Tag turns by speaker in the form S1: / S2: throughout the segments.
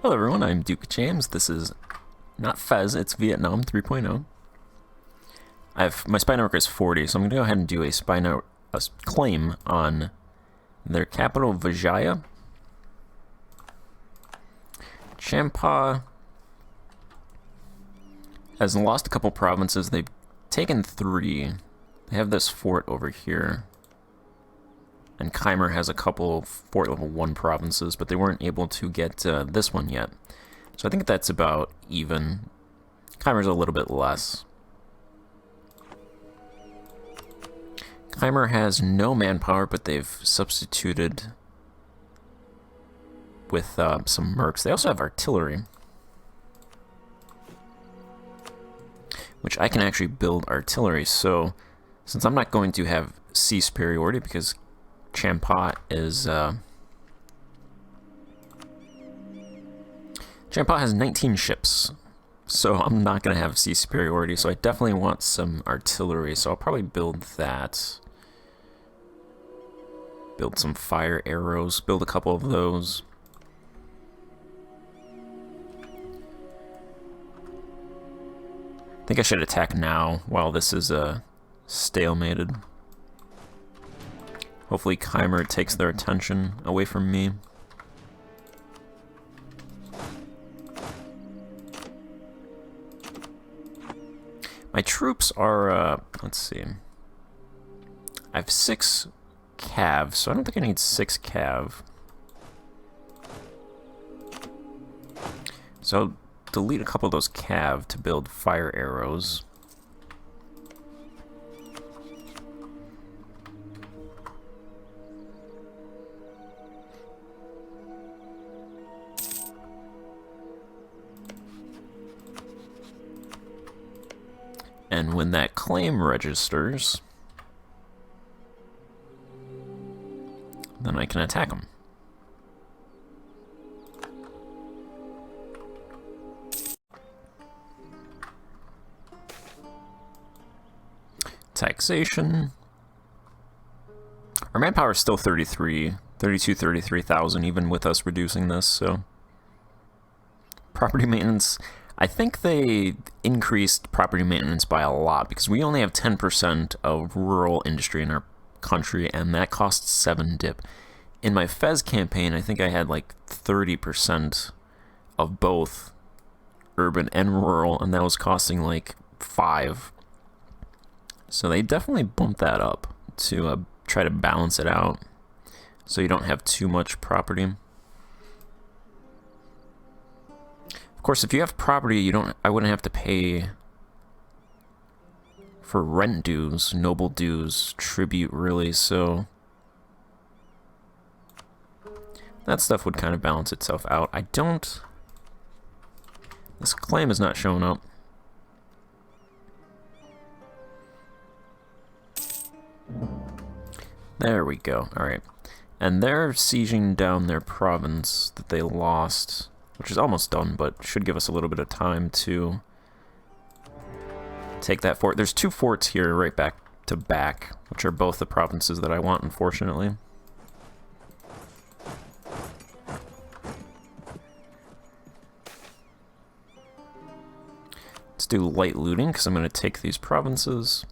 S1: Hello everyone, I'm Duke James. This is not Fez, it's Vietnam 3.0. My spy network is 40, so I'm going to go ahead and do a claim on their capital, Vijaya. Champa has lost a couple provinces. They've taken 3. They have this fort over here. And Khmer has a couple fort level 1 provinces, but they weren't able to get this one yet. So I think that's about even. Khmer's a little bit less. Khmer has no manpower, but they've substituted with some mercs. They also have artillery, which I can actually build artillery. So since I'm not going to have sea superiority because Champa has 19 ships, so I'm not going to have sea superiority, so I definitely want some artillery, so I'll probably build that. Build some fire arrows, build a couple of those. I think I should attack now while this is stalemated. Hopefully Khmer takes their attention away from me. My troops are, let's see. I have 6 cav, so I don't think I need 6 cav. So I'll delete a couple of those cav to build fire arrows. And when that claim registers, then I can attack them. Taxation. Our manpower is still 33,000, even with us reducing this, so. Property maintenance. I think they increased property maintenance by a lot because we only have 10% of rural industry in our country, and that costs 7 dip. In my Fez campaign, I think I had like 30% of both urban and rural, and that was costing like 5. So they definitely bumped that up to try to balance it out so you don't have too much property. Of course, if you have property, I wouldn't have to pay for rent dues, noble dues, tribute, really, so that stuff would kind of balance itself out. This claim is not showing up. There we go, alright. And they're sieging down their province that they lost, which is almost done, but should give us a little bit of time to take that fort. There's 2 forts here right back to back, which are both the provinces that I want, unfortunately. Let's do light looting, because I'm going to take these provinces.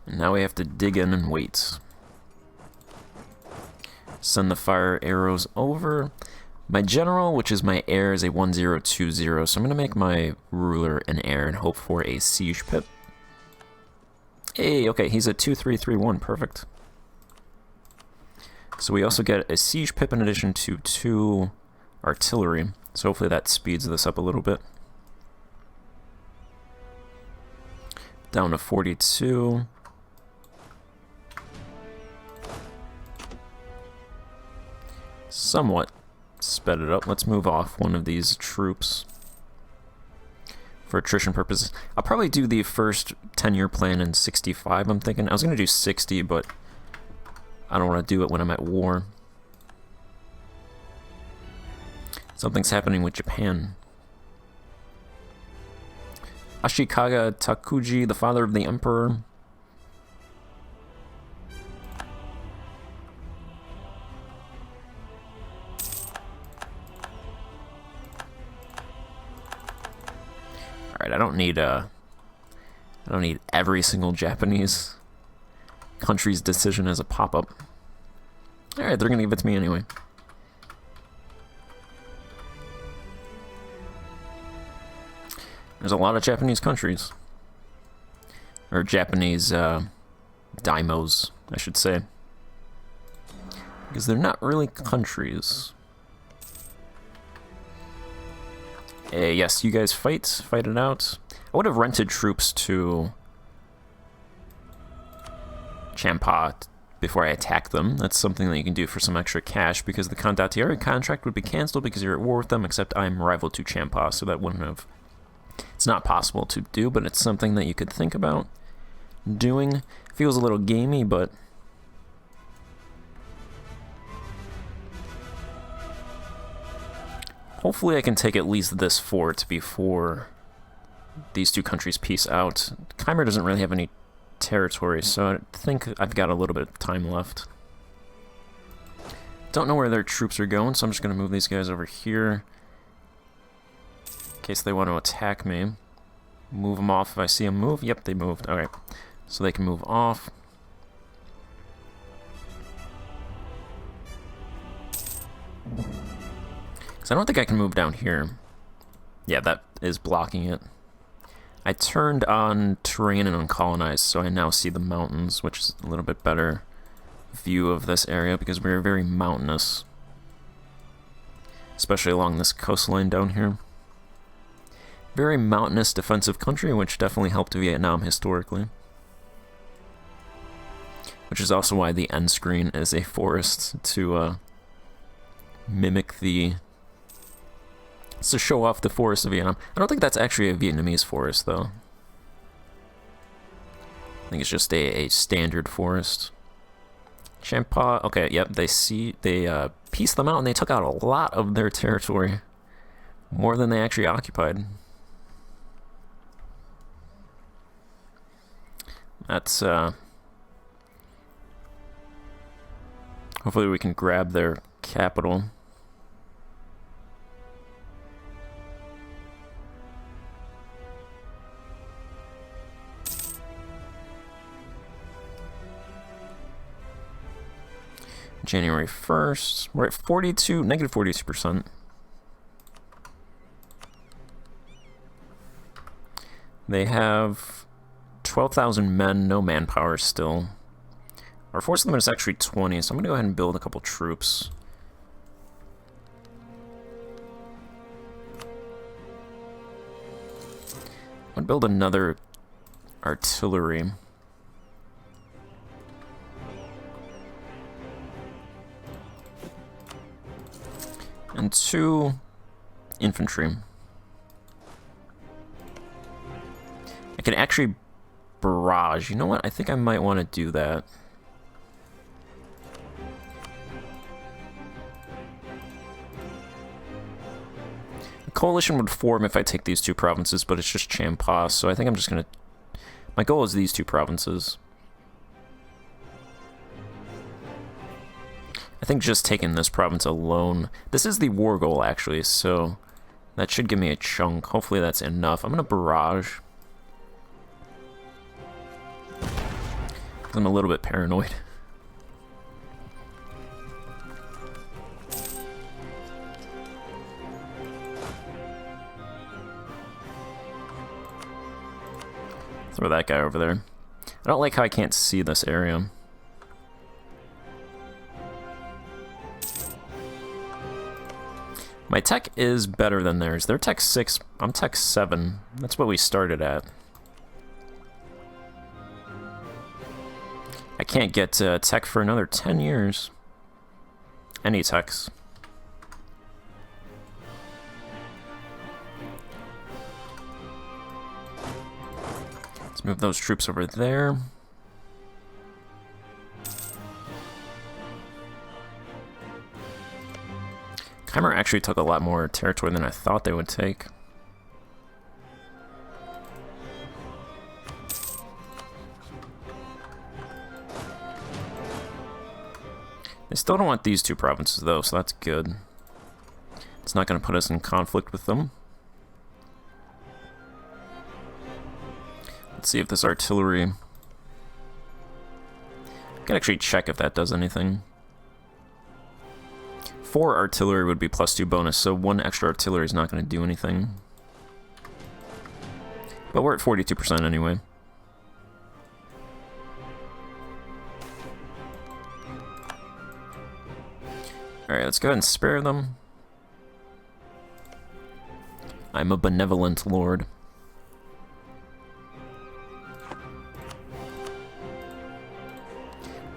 S1: And now we have to dig in and wait. Send the fire arrows over. My general, which is my heir, is a 1020, so I'm going to make my ruler an heir and hope for a siege pip. Hey, okay, he's a 2331, perfect. So we also get a siege pip in addition to 2 artillery, so hopefully that speeds this up a little bit. Down to 42. Somewhat sped it up. Let's move off one of these troops for attrition purposes. I'll probably do the first 10-year plan in 65, I'm thinking. I was going to do 60, but I don't want to do it when I'm at war. Something's happening with Japan. Ashikaga Takuji, the father of the emperor. Alright, I don't need every single Japanese country's decision as a pop-up. Alright, they're gonna give it to me anyway. There's a lot of Japanese countries. Or Japanese daimos, I should say. Because they're not really countries. Yes, you guys fight it out. I would have rented troops to Champa before I attack them. That's something that you can do for some extra cash, because the Condottieri contract would be cancelled because you're at war with them, except I'm rival to Champa, so that wouldn't have... It's not possible to do, but it's something that you could think about doing. Feels a little gamey, but... Hopefully I can take at least this fort before these two countries peace out. Khmer doesn't really have any territory, so I think I've got a little bit of time left. Don't know where their troops are going, so I'm just going to move these guys over here in case they want to attack me. Move them off if I see them move. Yep, they moved. Alright, so they can move off. Because I don't think I can move down here. Yeah, that is blocking it. I turned on terrain and uncolonized, so I now see the mountains, which is a little bit better view of this area because we're very mountainous. Especially along this coastline down here. Very mountainous defensive country, which definitely helped Vietnam historically. Which is also why the end screen is a forest to mimic the... It's to show off the forest of Vietnam. I don't think that's actually a Vietnamese forest, though. I think it's just a standard forest. Champa, okay, yep, they pieced them out and they took out a lot of their territory. More than they actually occupied. That's, hopefully we can grab their capital. January 1st, we're at negative 42%. They have 12,000 men, no manpower still. Our force limit is actually 20, so I'm going to go ahead and build a couple troops. I'm going to build another artillery. And 2 infantry. I can actually barrage. You know what? I think I might want to do that. A coalition would form if I take these 2 provinces, but it's just Champa, so I think I'm just going to... My goal is these 2 provinces. I think just taking this province alone... This is the war goal, actually, so that should give me a chunk. Hopefully that's enough. I'm going to barrage. I'm a little bit paranoid. Throw that guy over there. I don't like how I can't see this area. My tech is better than theirs. They're tech 6, I'm tech 7. That's what we started at. I can't get tech for another 10 years. Any techs. Let's move those troops over there. Khmer actually took a lot more territory than I thought they would take. They still don't want these 2 provinces though, so that's good. It's not going to put us in conflict with them. see if this artillery... I can actually check if that does anything. 4 artillery would be +2 bonus, so 1 extra artillery is not going to do anything. But we're at 42% anyway. Alright, let's go ahead and spare them. I'm a benevolent lord.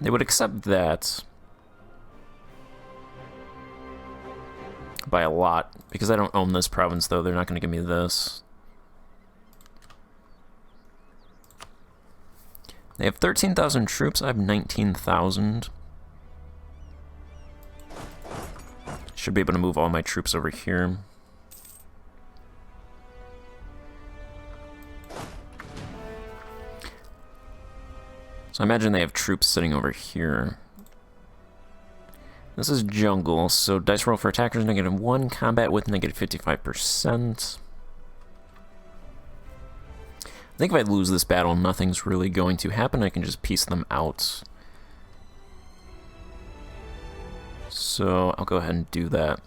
S1: They would accept that by a lot. Because I don't own this province, though, they're not going to give me this. They have 13,000 troops. I have 19,000. Should be able to move all my troops over here. So I imagine they have troops sitting over here. This is jungle, so dice roll for attackers, -1, combat with -55%. I think if I lose this battle, nothing's really going to happen. I can just piece them out. So I'll go ahead and do that.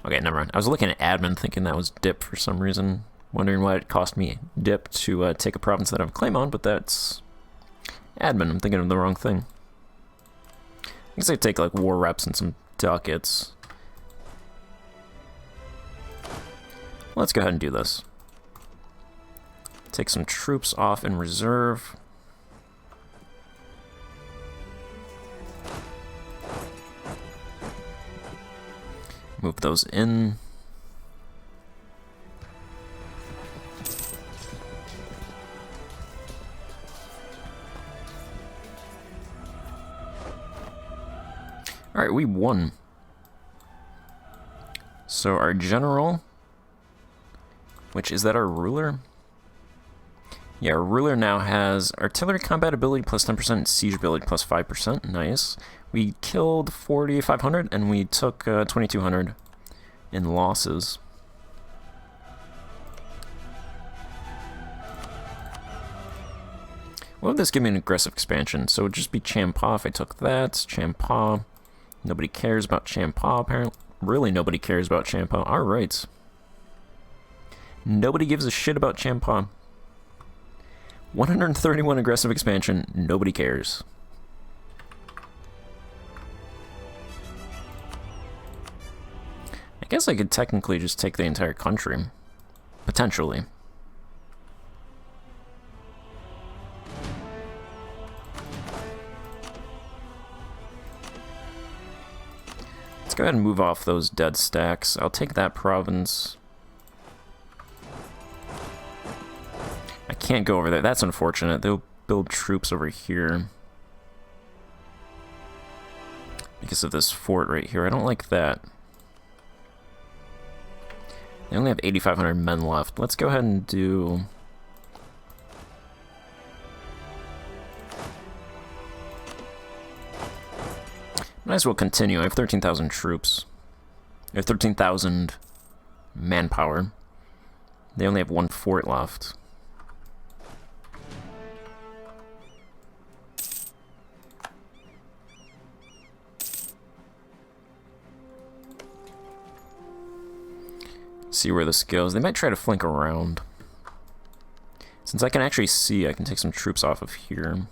S1: Okay, never mind. I was looking at admin thinking that was dip for some reason. Wondering why it cost me dip to take a province that I have a claim on, but that's admin. I'm thinking of the wrong thing. I guess I take like war reps and some ducats. Let's go ahead and do this. Take some troops off in reserve. Move those in. Alright, we won. So our general, which is that our ruler? Yeah, our ruler now has artillery combat ability +10% and siege ability +5%. Nice. We killed 4,500 and we took 2,200 in losses. What would this give me an aggressive expansion? So it would just be Champa if I took that. Champa. Nobody cares about Champa, apparently. Really, nobody cares about Champa. Alright. Nobody gives a shit about Champa. 131 aggressive expansion. Nobody cares. I guess I could technically just take the entire country. Potentially. Let's go ahead and move off those dead stacks. I'll take that province. I can't go over there. That's unfortunate. They'll build troops over here. Because of this fort right here. I don't like that. They only have 8,500 men left. Let's go ahead and do... Might as well continue. I have 13,000 troops. I have 13,000 manpower. They only have 1 fort left. See where this goes. They might try to flank around. Since I can actually see, I can take some troops off of here.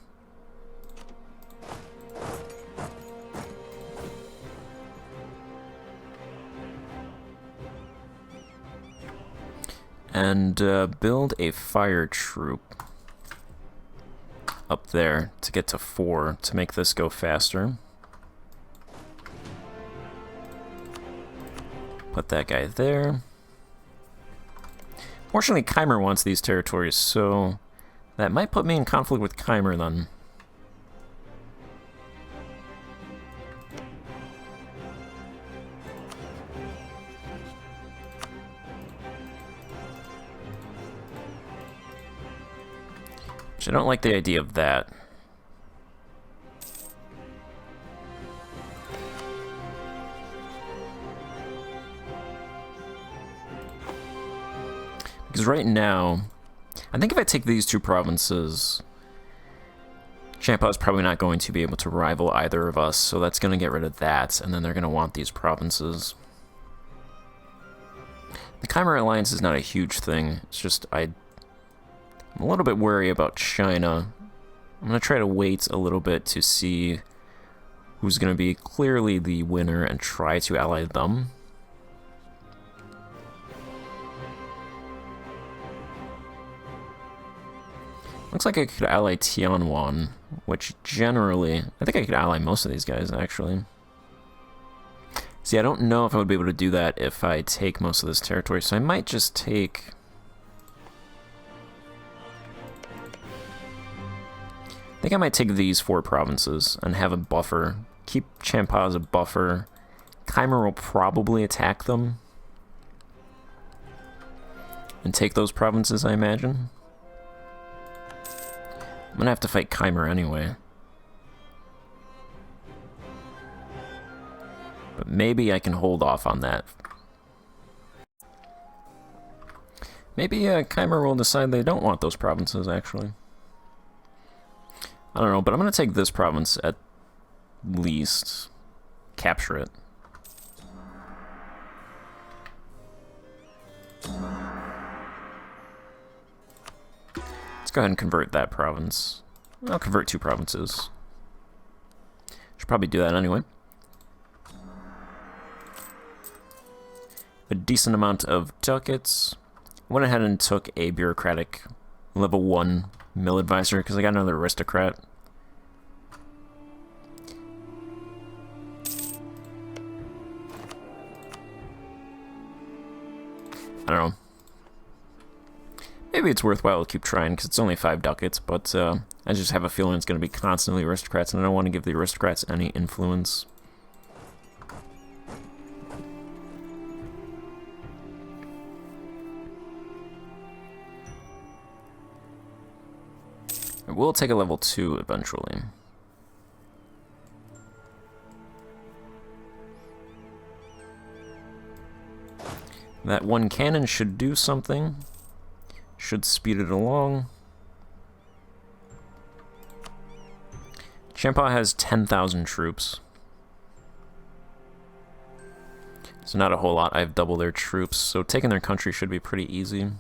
S1: And build a fire troop up there to get to 4 to make this go faster. Put that guy there. Fortunately, Khmer wants these territories, so that might put me in conflict with Khmer then. Which I don't like the idea of that. Because right now, I think if I take these two provinces, Champa is probably not going to be able to rival either of us, so that's going to get rid of that, and then they're going to want these provinces. The Khmer Alliance is not a huge thing, it's just I'm a little bit worried about China. I'm going to try to wait a little bit to see who's going to be clearly the winner and try to ally them. Looks like I could ally Tianwan, which generally, I think I could ally most of these guys, actually. See, I don't know if I would be able to do that if I take most of this territory, so I might just take... I think I might take these 4 provinces and have a buffer. Keep Champa as a buffer. Khmer will probably attack them. And take those provinces, I imagine. I'm gonna have to fight Khmer anyway. But maybe I can hold off on that. Maybe Khmer will decide they don't want those provinces, actually. I don't know, but I'm gonna take this province at least. Capture it. Let's go ahead and convert that province. I'll convert 2 provinces. Should probably do that anyway. A decent amount of ducats. Went ahead and took a bureaucratic level 1 mill advisor because I got another aristocrat. I don't know. Maybe it's worthwhile to keep trying because it's only 5 ducats, but I just have a feeling it's going to be constantly aristocrats, and I don't want to give the aristocrats any influence. I will take a level 2 eventually. That 1 cannon should do something. Should speed it along. Champa has 10,000 troops. So not a whole lot. I have double their troops, so taking their country should be pretty easy.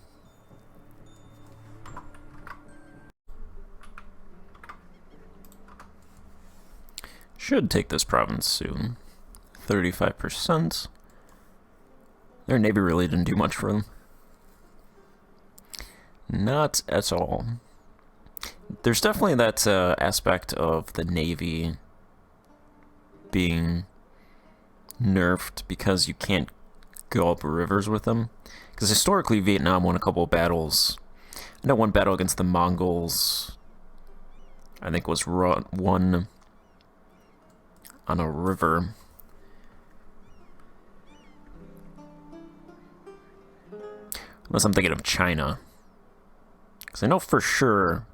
S1: Should take this province soon. 35%. Their navy really didn't do much for them. Not at all. There's definitely that aspect of the navy being nerfed because you can't go up rivers with them. Because historically, Vietnam won a couple of battles. I know one battle against the Mongols, I think, was won on a river. Unless I'm thinking of China. Because I know for sure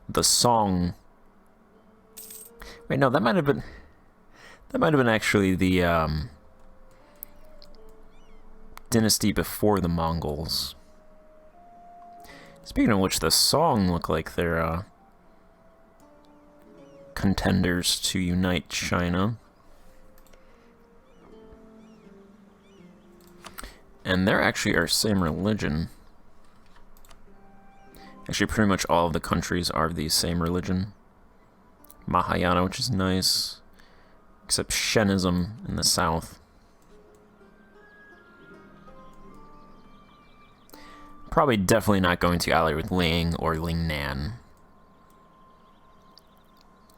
S1: the Song... Wait, no, that might have been... That might have been actually the dynasty before the Mongols. Speaking of which, the Song look like they're contenders to unite China. And they're actually our same religion. Actually, pretty much all of the countries are the same religion. Mahayana, which is nice. Except Shenism in the south. Probably definitely not going to ally with Ling or Lingnan.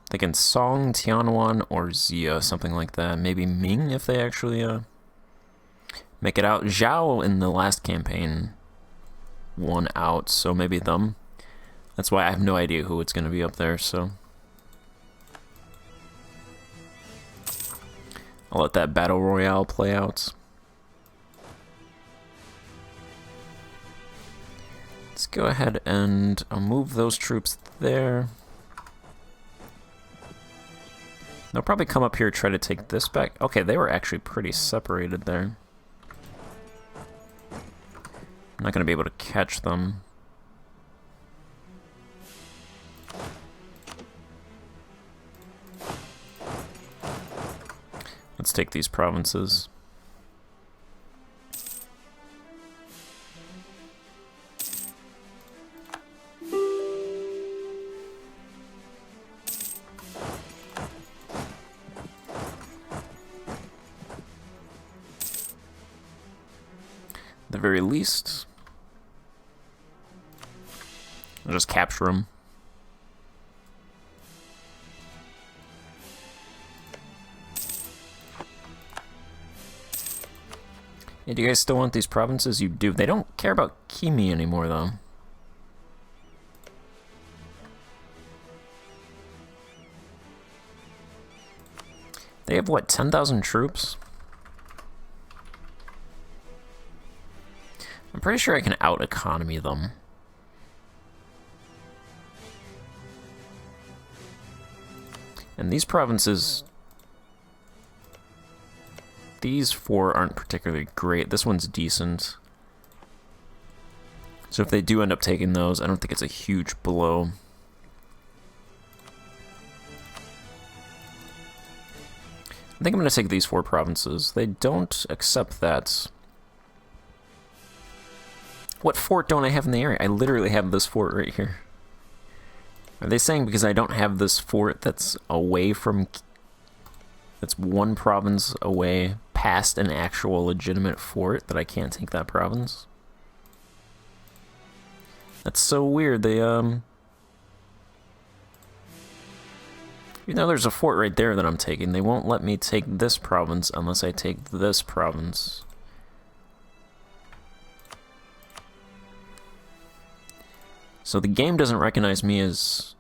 S1: Thinking Song, Tianwan, or Xia, something like that. Maybe Ming if they actually make it out. Zhao in the last campaign won out, so maybe them. That's why I have no idea who it's going to be up there, so... I'll let that battle royale play out. Let's go ahead and move those troops there. They'll probably come up here and try to take this back. Okay, they were actually pretty separated there. I'm not going to be able to catch them. Let's take these provinces. At the very least, I'll just capture them. Hey, do you guys still want these provinces? You do. They don't care about Kimi anymore, though. They have, what, 10,000 troops? I'm pretty sure I can out-economy them. And these provinces... These 4 aren't particularly great. This one's decent. So if they do end up taking those, I don't think it's a huge blow. I think I'm going to take these 4 provinces. They don't accept that. What fort don't I have in the area? I literally have this fort right here. Are they saying because I don't have this fort that's away from... That's 1 province away past an actual legitimate fort that I can't take that province? That's so weird. They, even though there's a fort right there that I'm taking, they won't let me take this province unless I take this province. So the game doesn't recognize me as...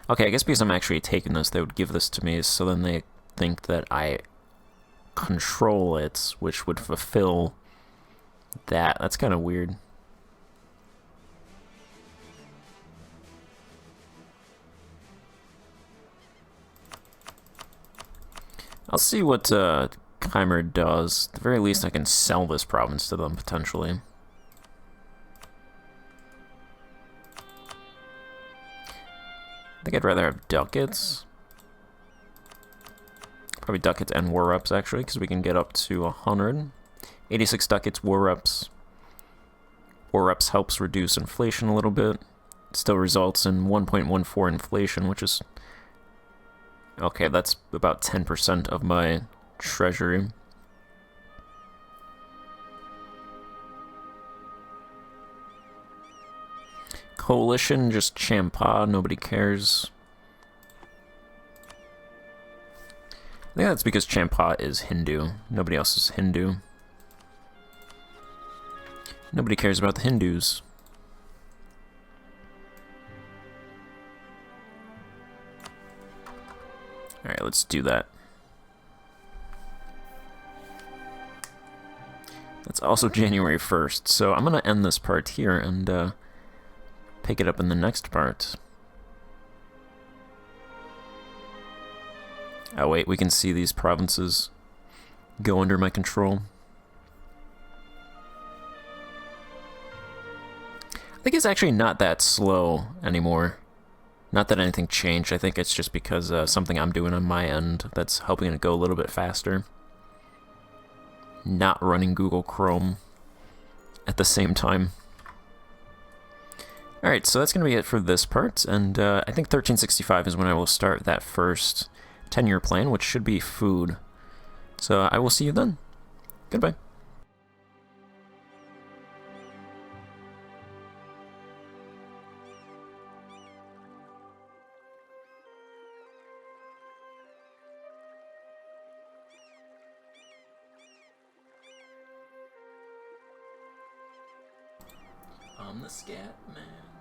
S1: Okay, I guess because I'm actually taking this, they would give this to me, so then they think that I control it, which would fulfill that. That's kind of weird. I'll see what Khmer does. At the very least, I can sell this province to them, potentially. I think I'd rather have ducats. Probably ducats and war reps, actually, because we can get up to 100. 86 ducats, war reps. War reps helps reduce inflation a little bit. It still results in 1.14 inflation, which is... Okay, that's about 10% of my treasury. Coalition, just Champa, nobody cares. I think that's because Champa is Hindu. Nobody else is Hindu. Nobody cares about the Hindus. Alright, let's do that. It's also January 1st, so I'm going to end this part here and pick it up in the next part. Oh wait, we can see these provinces go under my control. I think it's actually not that slow anymore. Not that anything changed, I think it's just because something I'm doing on my end that's helping it go a little bit faster. Not running Google Chrome at the same time. Alright, so that's going to be it for this part, and I think 1365 is when I will start that first 10-year plan, which should be food. So I will see you then. Goodbye. I'm the scat man.